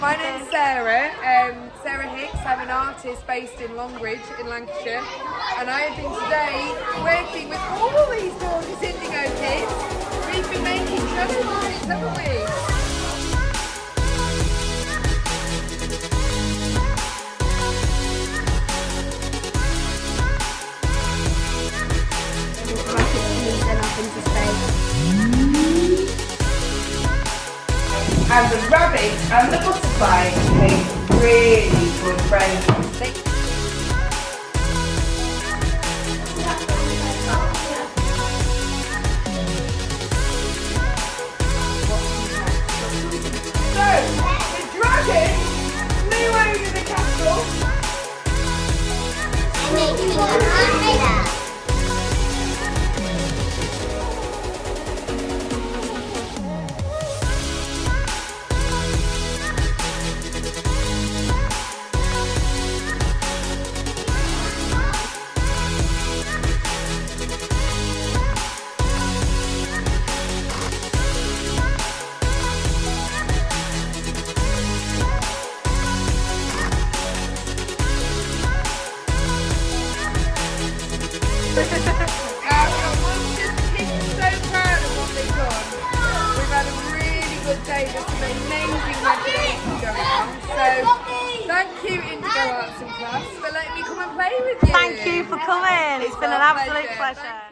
My name's Sarah, Sarah Hicks. I'm an artist based in Longridge in Lancashire, and I have been today working with all these gorgeous Indigo kids. We've been making shadow puppets, haven't we? And the rabbit and the butterfly became really good friends. So, the dragon flew over the castle. The kids are so proud of what they've done. We've had a really good day. There's some amazing imagination going on. So thank you, Indigo Arts and Crafts, for letting me come and play with you. Thank you for coming. It's been an absolute pleasure.